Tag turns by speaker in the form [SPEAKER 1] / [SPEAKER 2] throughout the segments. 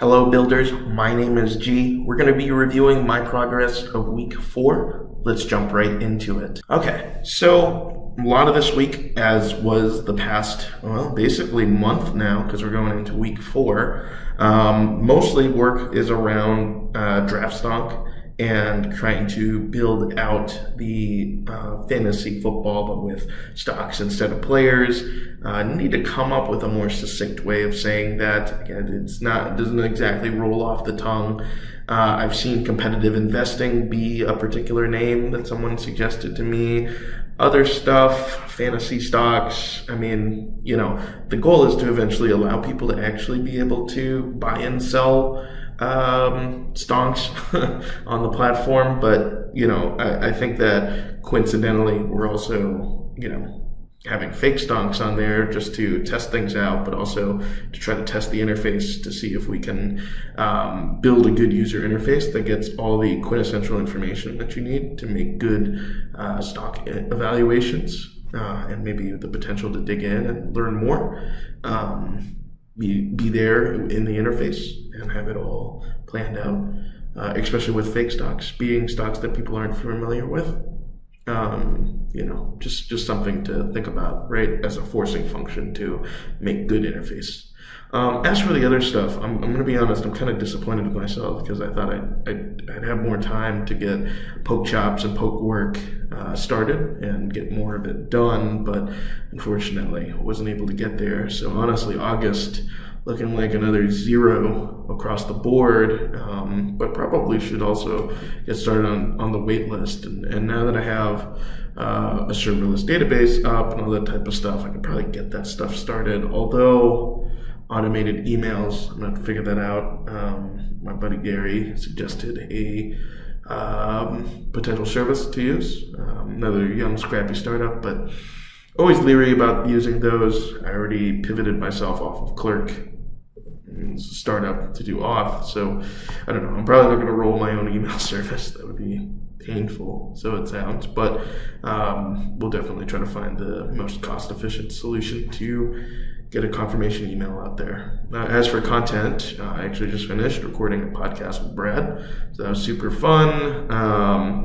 [SPEAKER 1] Hello builders, my name is G. We're going to be reviewing my progress of week 4. Let's jump right into it. Okay, so a lot of this week, as was the past, basically month now, because we're going into week 4, mostly work is around draft stock and trying to build out the fantasy football, but with stocks instead of players. Need to come up with a more succinct way of saying that. Again, it doesn't exactly roll off the tongue. I've seen competitive investing be a particular name that someone suggested to me. Other stuff, fantasy stocks. I mean, the goal is to eventually allow people to actually be able to buy and sell stocks on the platform. But, I think that coincidentally, we're also, having fake stocks on there just to test things out, but also to try to test the interface to see if we can build a good user interface that gets all the quintessential information that you need to make good stock evaluations, and maybe the potential to dig in and learn more. Be there in the interface and have it all planned out, especially with fake stocks, being stocks that people aren't familiar with. Just something to think about, right, as a forcing function to make good interface. As for the other stuff, I'm going to be honest, I'm kind of disappointed with myself because I thought I'd have more time to get poke chops and poke work started and get more of it done, but unfortunately wasn't able to get there. So honestly, August looking like another 0 across the board, but probably should also get started on the wait list. And now that I have a serverless database up and all that type of stuff, I can probably get that stuff started. Although automated emails, I'm going to figure that out. My buddy Gary suggested a potential service to use, another young scrappy startup, but always leery about using those. I already pivoted myself off of Clerk, startup, to do Auth, so I don't know. I'm probably not going to roll my own email service. That would be painful, so it sounds, but we'll definitely try to find the most cost-efficient solution to get a confirmation email out there. As for content, I actually just finished recording a podcast with Brad, so that was super fun.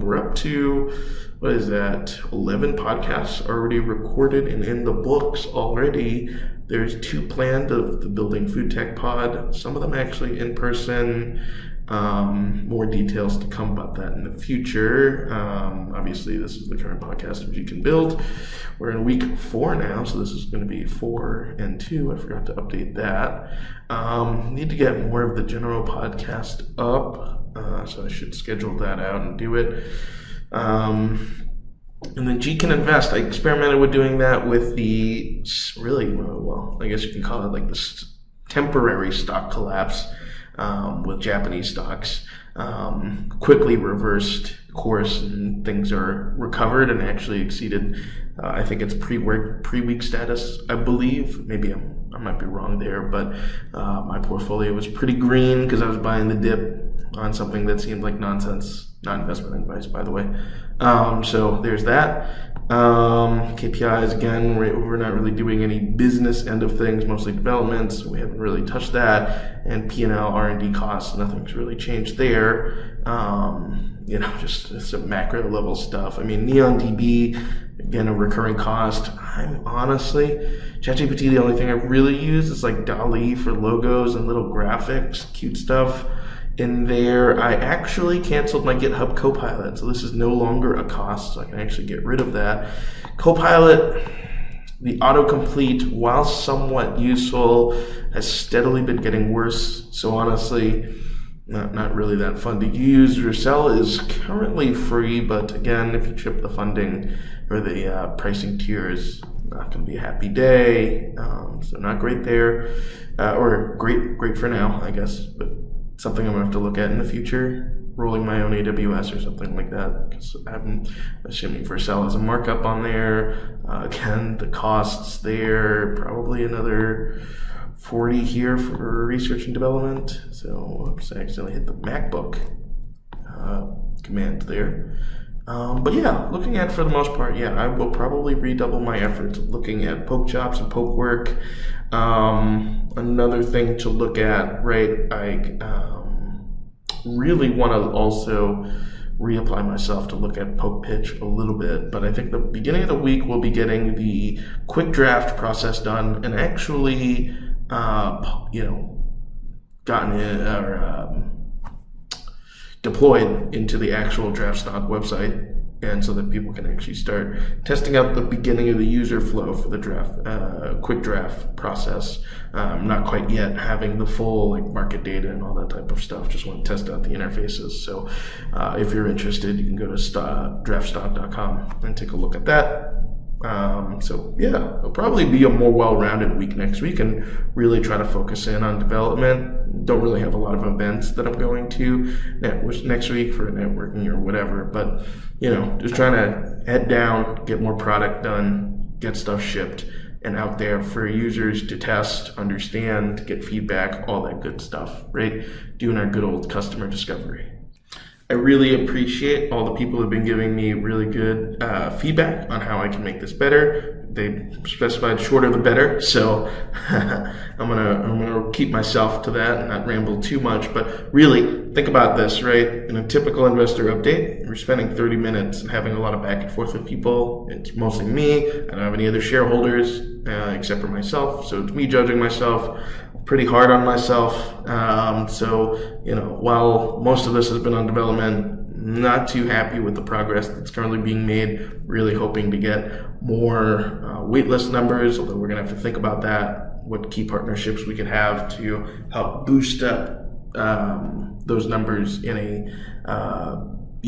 [SPEAKER 1] We're up to, 11 podcasts already recorded and in the books already. There's 2 planned of the Building Food Tech Pod, some of them actually in person. More details to come about that in the future. Obviously, this is the current podcast of You Can Build. We're in week 4 now, so this is going to be 4 and 2. I forgot to update that. Need to get more of the general podcast up, so I should schedule that out and do it. And then G Can Invest. I experimented with doing that with the I guess you can call it like this temporary stock collapse with Japanese stocks. Quickly reversed course and things are recovered and actually exceeded, I think it's pre-week status, I believe. Maybe I might be wrong there, but my portfolio was pretty green because I was buying the dip on something that seemed like nonsense. Not investment advice, by the way. So there's that. KPIs, again, we're not really doing any business end of things, mostly development, so we haven't really touched that. And P&L, R&D costs, nothing's really changed there. Just some macro level stuff. I mean, NeonDB, again, a recurring cost. I'm honestly, ChatGPT, the only thing I really use is like DALL-E for logos and little graphics, cute stuff in there. I actually canceled my GitHub Copilot, so this is no longer a cost, so I can actually get rid of that. Copilot, the autocomplete, while somewhat useful, has steadily been getting worse, so honestly, not really that fun to use. Vercel is currently free, but again, if you trip the funding or the pricing tiers, not going to be a happy day, so not great there, or great for now, I guess, but something I'm going to have to look at in the future, rolling my own AWS or something like that, because I'm assuming Vercel has a markup on there. Again, the costs there, probably another 40 here for research and development. So, oops, I accidentally hit the MacBook command there. But yeah, looking at for the most part, yeah, I will probably redouble my efforts looking at poke chops and poke work. Another thing to look at, right? I really want to also reapply myself to look at poke pitch a little bit, but I think the beginning of the week we'll be getting the quick draft process done and actually, gotten it or deployed into the actual Draft Stock website, and so that people can actually start testing out the beginning of the user flow for the quick draft process. Not quite yet having the full market data and all that type of stuff. Just want to test out the interfaces. So if you're interested, you can go to draftstock.com and take a look at that. So yeah, it'll probably be a more well-rounded week next week and really try to focus in on development. Don't really have a lot of events that I'm going to next week for networking or whatever, but just trying to head down, get more product done, get stuff shipped and out there for users to test, understand, get feedback, all that good stuff, right? Doing our good old customer discovery. I really appreciate all the people who have been giving me really good feedback on how I can make this better. They specified shorter the better, so I'm gonna keep myself to that and not ramble too much. But really, think about this, right? In a typical investor update, we're spending 30 minutes and having a lot of back and forth with people. It's mostly me. I don't have any other shareholders except for myself, so it's me judging myself. Pretty hard on myself. While most of this has been on development, not too happy with the progress that's currently being made. Really hoping to get more waitlist numbers, although we're going to have to think about that, what key partnerships we could have to help boost up those numbers in a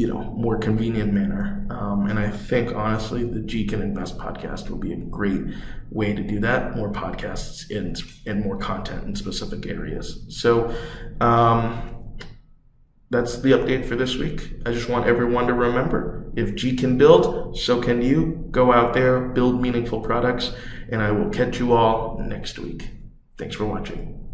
[SPEAKER 1] more convenient manner. And I think, honestly, the G Can Invest podcast will be a great way to do that. More podcasts and more content in specific areas. So that's the update for this week. I just want everyone to remember, if G can build, so can you. Go out there, build meaningful products, and I will catch you all next week. Thanks for watching.